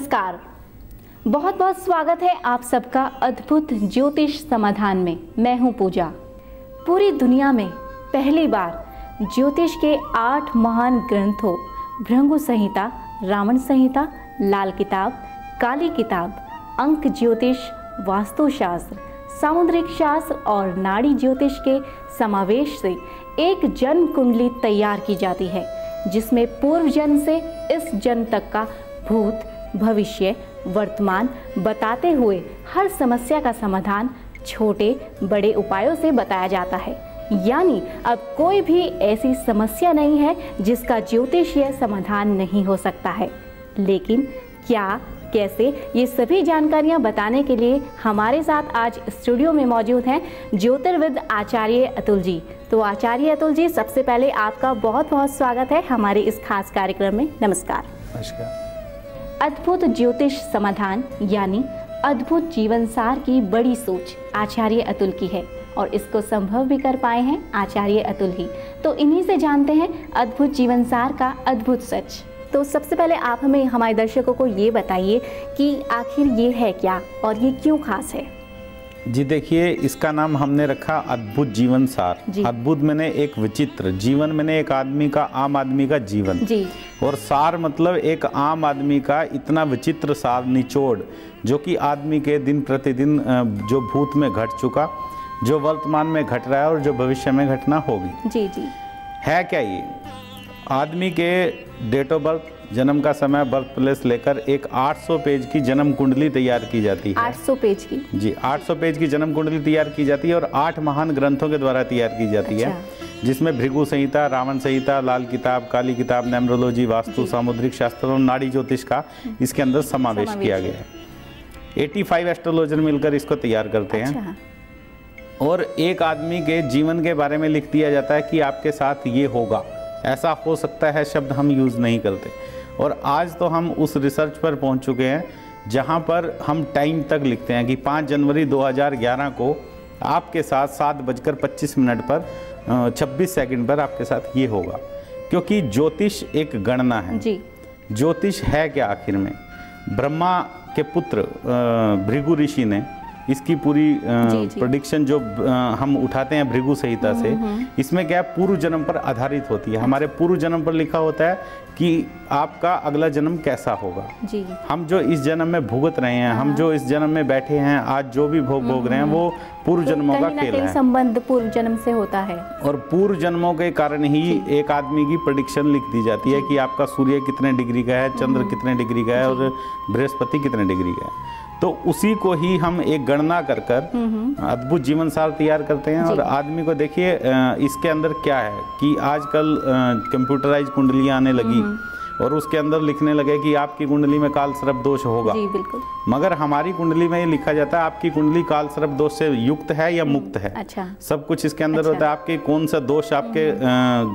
नमस्कार, बहुत बहुत स्वागत है आप सबका अद्भुत ज्योतिष समाधान में। मैं हूं पूजा। पूरी दुनिया में पहली बार ज्योतिष के 8 महान ग्रंथों भृगु संहिता, रावण संहिता, लाल किताब, काली किताब, अंक ज्योतिष, वास्तुशास्त्र, सामुद्रिक शास्त्र और नाड़ी ज्योतिष के समावेश से एक जन्म कुंडली तैयार की जाती है, जिसमें पूर्व जन्म से इस जन्म तक का भूत, भविष्य, वर्तमान बताते हुए हर समस्या का समाधान छोटे बड़े उपायों से बताया जाता है। यानी अब कोई भी ऐसी समस्या नहीं है जिसका ज्योतिषीय समाधान नहीं हो सकता है। लेकिन क्या, कैसे, ये सभी जानकारियां बताने के लिए हमारे साथ आज स्टूडियो में मौजूद हैं ज्योतिर्विद आचार्य अतुल जी। तो आचार्य अतुल जी, सबसे पहले आपका बहुत बहुत स्वागत है हमारे इस खास कार्यक्रम में। नमस्कार। नमस्कार। अद्भुत ज्योतिष समाधान यानी अद्भुत जीवन सार की बड़ी सोच आचार्य अतुल की है और इसको संभव भी कर पाए हैं आचार्य अतुल ही। तो इन्हीं से जानते हैं अद्भुत जीवन सार का अद्भुत सच। तो सबसे पहले आप हमें, हमारे दर्शकों को ये बताइए कि आखिर ये है क्या और ये क्यों खास है। जी देखिए, इसका नाम हमने रखा अद्भुत जीवन सार। अद्भुत मैंने एक विचित्र, जीवन मैंने एक आदमी का, आम आदमी का जीवन जी। और सार मतलब एक आम आदमी का इतना विचित्र सार, निचोड़, जो कि आदमी के दिन प्रतिदिन जो भूत में घट चुका, जो वर्तमान में घट रहा है और जो भविष्य में घटना होगी। जी जी। है क्या ये? आदमी के डेट ऑफ बर्थ, जन्म का समय, बर्थ प्लेस लेकर एक 800 पेज की जन्म कुंडली तैयार की जाती है। 800 पेज की? जी, 800 पेज की जन्म कुंडली तैयार की जाती है और 8 महान ग्रंथों के द्वारा तैयार की जाती है, जिसमें भृगु संहिता, रावण संहिता, लाल किताब, काली किताब, न्यूमरोलॉजी, वास्तु, सामुद्रिक शास्त्र और नाड़ी ज्योतिष का इसके अंदर समावेश किया गया है। 85 एस्ट्रोलॉजर मिलकर इसको तैयार करते हैं और एक आदमी के जीवन के बारे में लिख दिया जाता है कि आपके साथ ये होगा, ऐसा हो सकता है शब्द हम यूज़ नहीं करते। और आज तो हम उस रिसर्च पर पहुंच चुके हैं जहां पर हम टाइम तक लिखते हैं कि 5 जनवरी 2011 को आपके साथ 7:25 पर 26 सेकंड पर आपके साथ ये होगा। क्योंकि ज्योतिष एक गणना है जी। ज्योतिष है क्या आखिर में? ब्रह्मा के पुत्र भृगु ऋषि ने इसकी पूरी प्रेडिक्शन जो हम उठाते हैं भृगु संहिता से, इसमें क्या है, पूर्व जन्म पर आधारित होती है। हमारे पूर्व जन्म पर लिखा होता है कि आपका अगला जन्म कैसा होगा जी। हम जो इस जन्म में भुगत रहे हैं, हम जो इस जन्म में बैठे हैं, आज जो भी भोग रहे हैं, वो पूर्व जन्मों का खेल है। संबंध पूर्व जन्म से होता है और पूर्व जन्मों के कारण ही एक आदमी की प्रेडिक्शन लिख दी जाती है कि आपका सूर्य कितने डिग्री का है, चंद्र कितने डिग्री का है और बृहस्पति कितने डिग्री का है। तो उसी को ही हम एक गणना कर अद्भुत जीवन सार तैयार करते हैं। और आदमी को देखिए, इसके अंदर क्या है कि आजकल कंप्यूटराइज कुंडलियां आने लगी और उसके अंदर लिखने लगे कि आपकी कुंडली में काल सर्प दोष होगा जी, बिल्कुल। मगर हमारी कुंडली में ये लिखा जाता है आपकी कुंडली काल सर्प दोष से युक्त है या मुक्त है। अच्छा। सब कुछ इसके अंदर होता है। आपके कौन सा दोष आपके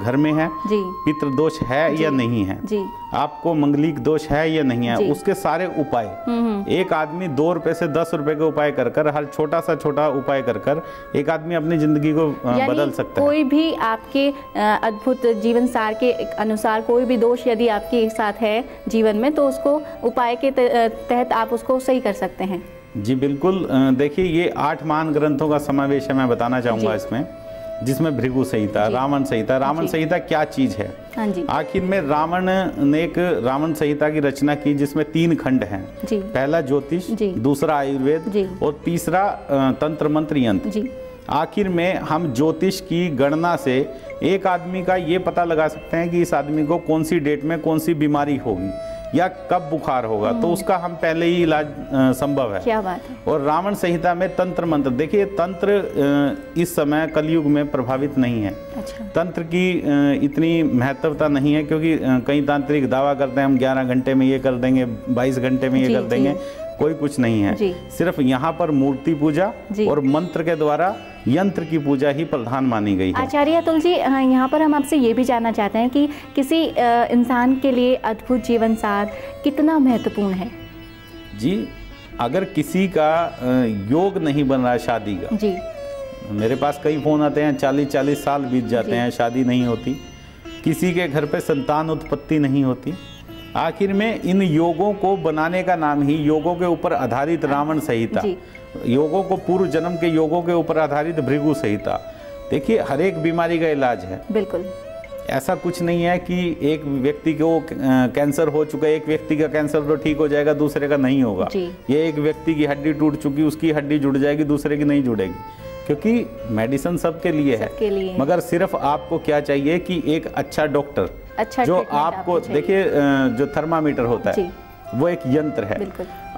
घर में है, पितृ दोष है या नहीं है, आपको मंगलिक दोष है या नहीं है, उसके सारे उपाय एक आदमी 2 रुपए से 10 रुपए के उपाय कर हर छोटा सा छोटा उपाय कर एक आदमी अपनी जिंदगी को बदल सकता है। कोई भी आपके अद्भुत जीवन सार के अनुसार कोई भी दोष यदि आपके साथ है जीवन में, तो उसको उपाय के तहत आप उसको सही कर सकते हैं। जी बिल्कुल। देखिए, ये 8 महान ग्रंथों का समावेश है, मैं बताना चाहूंगा इसमें, जिसमें भृगु संहिता, रावण संहिता। रावण संहिता क्या चीज है? हाँ जी। आखिर में रावण ने एक रावण संहिता की रचना की जिसमें 3 खंड हैं। पहला ज्योतिष, दूसरा आयुर्वेद और तीसरा तंत्र मंत्र यंत्र। आखिर में हम ज्योतिष की गणना से एक आदमी का ये पता लगा सकते हैं कि इस आदमी को कौन सी डेट में कौन सी बीमारी होगी या कब बुखार होगा, तो उसका हम पहले ही इलाज संभव है। क्या बात है। और रावण संहिता में तंत्र मंत्र, देखिए तंत्र इस समय कलयुग में प्रभावित नहीं है। अच्छा। तंत्र की इतनी महत्वता नहीं है, क्योंकि कई तांत्रिक दावा करते हैं हम 11 घंटे में ये कर देंगे, 22 घंटे में ये कर देंगे। कोई कुछ नहीं है। सिर्फ यहाँ पर मूर्ति पूजा और मंत्र के द्वारा यंत्र की पूजा ही प्रधान मानी गई है। आचार्य अतुल जी, यहाँ पर हम आपसे ये भी जानना चाहते हैं कि किसी इंसान के लिए अद्भुत जीवन सार कितना महत्वपूर्ण है? जी, अगर किसी का योग नहीं बन रहा है शादी का, जी, मेरे पास कई फोन आते हैं, 40-40 साल बीत जाते हैं, शादी नहीं होती, किसी के घर पे संतान उत्पत्ति नहीं होती, आखिर में इन योगों को बनाने का नाम ही योगों के ऊपर आधारित रावण संहिता, योगों को पूर्व जन्म के योगों के ऊपर आधारित भृगु संहिता। देखिए हर एक बीमारी का इलाज है। बिल्कुल, ऐसा कुछ नहीं है कि एक व्यक्ति को कैंसर हो चुका है, एक व्यक्ति का कैंसर तो ठीक हो जाएगा, दूसरे का नहीं होगा। ये एक व्यक्ति की हड्डी टूट चुकी, उसकी हड्डी जुड़ जाएगी, दूसरे की नहीं जुड़ेगी, क्योंकि मेडिसिन सबके लिए है। मगर सिर्फ आपको क्या चाहिए कि एक अच्छा डॉक्टर, जो आपको देखिए जो थर्मामीटर होता है वो एक यंत्र है,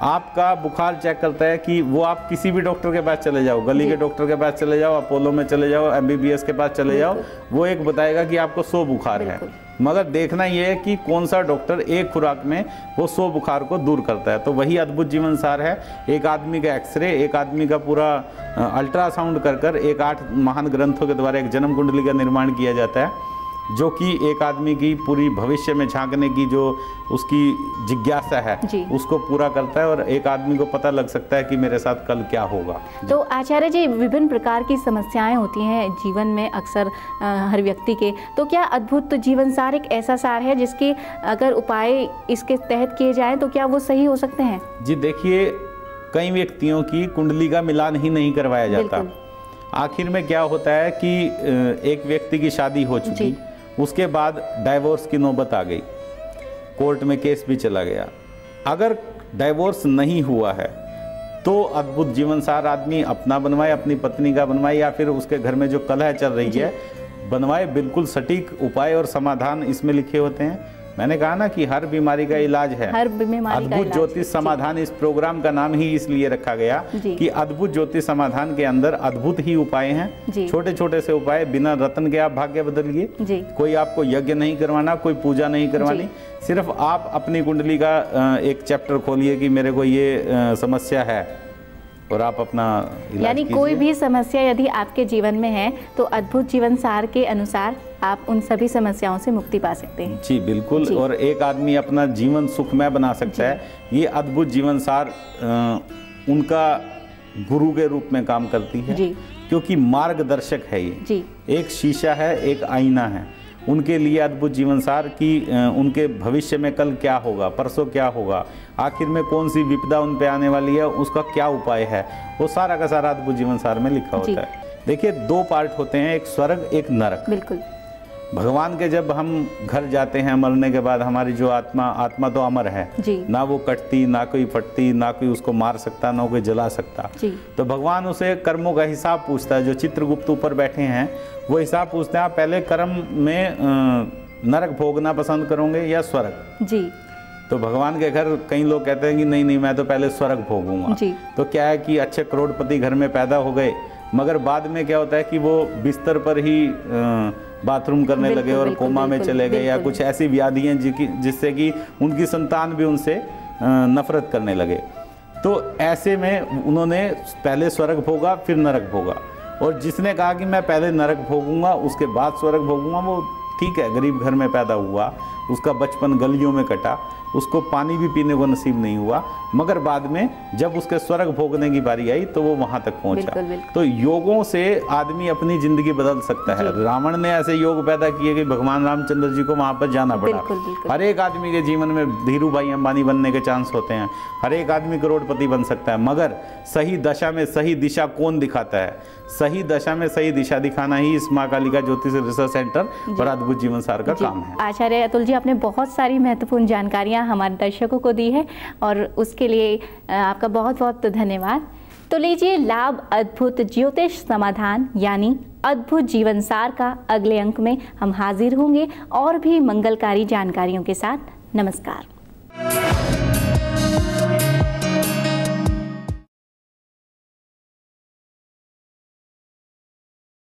आपका बुखार चेक करता है कि वो आप किसी भी डॉक्टर के पास चले जाओ, गली के डॉक्टर के पास चले जाओ, अपोलो में चले जाओ, MBBS के पास चले जाओ, वो एक बताएगा कि आपको 100 बुखार है। मगर देखना ये है कि कौन सा डॉक्टर एक खुराक में वो 100 बुखार को दूर करता है। तो वही अद्भुत जीवन सार है। एक आदमी का एक्सरे, एक आदमी का पूरा अल्ट्रासाउंड कर एक 8 महान ग्रंथों के द्वारा एक जन्म कुंडली का निर्माण किया जाता है, जो कि एक आदमी की पूरी भविष्य में झांकने की जो उसकी जिज्ञासा है उसको पूरा करता है, और एक आदमी को पता लग सकता है कि मेरे साथ कल क्या होगा। तो आचार्य जी, विभिन्न प्रकार की समस्याएं होती हैं जीवन में अक्सर हर व्यक्ति के, तो क्या अद्भुत जीवन सार एक ऐसा सार है जिसके अगर उपाय इसके तहत किए जाएं तो क्या वो सही हो सकते हैं? जी देखिए, कई व्यक्तियों की कुंडली का मिलान ही नहीं करवाया जाता। आखिर में क्या होता है कि एक व्यक्ति की शादी हो चुकी, उसके बाद डाइवोर्स की नौबत आ गई, कोर्ट में केस भी चला गया। अगर डाइवोर्स नहीं हुआ है तो अद्भुत जीवन सार आदमी अपना बनवाए, अपनी पत्नी का बनवाए, या फिर उसके घर में जो कलह चल रही है बनवाए। बिल्कुल सटीक उपाय और समाधान इसमें लिखे होते हैं। मैंने कहा ना कि हर बीमारी का इलाज है। अद्भुत ज्योतिष समाधान, इस प्रोग्राम का नाम ही इसलिए रखा गया कि अद्भुत ज्योतिष समाधान के अंदर अद्भुत ही उपाय हैं। छोटे छोटे से उपाय, बिना रत्न के आप भाग्य बदलिए। कोई आपको यज्ञ नहीं करवाना, कोई पूजा नहीं करवानी, सिर्फ आप अपनी कुंडली का एक चैप्टर खोलिए कि मेरे को ये समस्या है, और आप अपना यानी कोई भी समस्या यदि आपके जीवन में है तो अद्भुत जीवन सार के अनुसार आप उन सभी समस्याओं से मुक्ति पा सकते हैं। जी बिल्कुल, और एक आदमी अपना जीवन सुखमय बना सकता है। ये अद्भुत जीवन सार उनका गुरु के रूप में काम करती है, क्योंकि मार्गदर्शक है। ये एक शीशा है, एक आईना है उनके लिए अद्भुत जीवन सार की। उनके भविष्य में कल क्या होगा, परसों क्या होगा, आखिर में कौन सी विपदा उन पे आने वाली है, उसका क्या उपाय है, वो सारा का सारा अद्भुत जीवन सार में लिखा होता है। देखिए 2 पार्ट होते हैं, एक स्वर्ग एक नरक। बिल्कुल। भगवान के जब हम घर जाते हैं मरने के बाद, हमारी जो आत्मा तो अमर है, ना वो कटती, ना कोई फटती, ना कोई उसको मार सकता, ना कोई जला सकता। तो भगवान उसे कर्मों का हिसाब पूछता है। जो चित्रगुप्त ऊपर बैठे हैं वो हिसाब पूछते हैं, आप पहले कर्म में नरक भोगना पसंद करोगे या स्वर्ग? तो भगवान के घर कई लोग कहते हैं कि नहीं नहीं, मैं तो पहले स्वर्ग भोगूंगा। तो क्या है कि अच्छे करोड़पति घर में पैदा हो गए, मगर बाद में क्या होता है कि वो बिस्तर पर ही बाथरूम करने लगे और कोमा में चले गए, या कुछ ऐसी व्याधियां जिससे कि उनकी संतान भी उनसे नफरत करने लगे। तो ऐसे में उन्होंने पहले स्वर्ग भोगा फिर नरक भोगा, और जिसने कहा कि मैं पहले नरक भोगूंगा उसके बाद स्वर्ग भोगूंगा, वो ठीक है, गरीब घर में पैदा हुआ, उसका बचपन गलियों में कटा, उसको पानी भी पीने को नसीब नहीं हुआ, मगर बाद में जब उसके स्वर्ग भोगने की बारी आई तो वो वहां तक पहुंचा। तो योगों से आदमी अपनी जिंदगी बदल सकता है। रावण ने ऐसे योग पैदा किए कि भगवान रामचंद्र जी को वहां पर जाना पड़ा। हर एक आदमी के जीवन में धीरू भाई अंबानी बनने के चांस होते हैं, हर एक आदमी करोड़पति बन सकता है, मगर सही दशा में सही दिशा कौन दिखाता है? सही दशा में सही दिशा दिखाना ही इस माँ कालिका ज्योतिष रिसर्च सेंटर और अद्भुत जीवन सार का काम है। आचार्य अतुल जी, आपने बहुत सारी महत्वपूर्ण जानकारियां हमारे दर्शकों को दी है, और उसके लिए आपका बहुत बहुत धन्यवाद। तो लीजिए लाभ अद्भुत ज्योतिष समाधान यानी अद्भुत जीवन सार का अगले अंक में हम हाजिर होंगे और भी मंगलकारी जानकारियों के साथ। नमस्कार।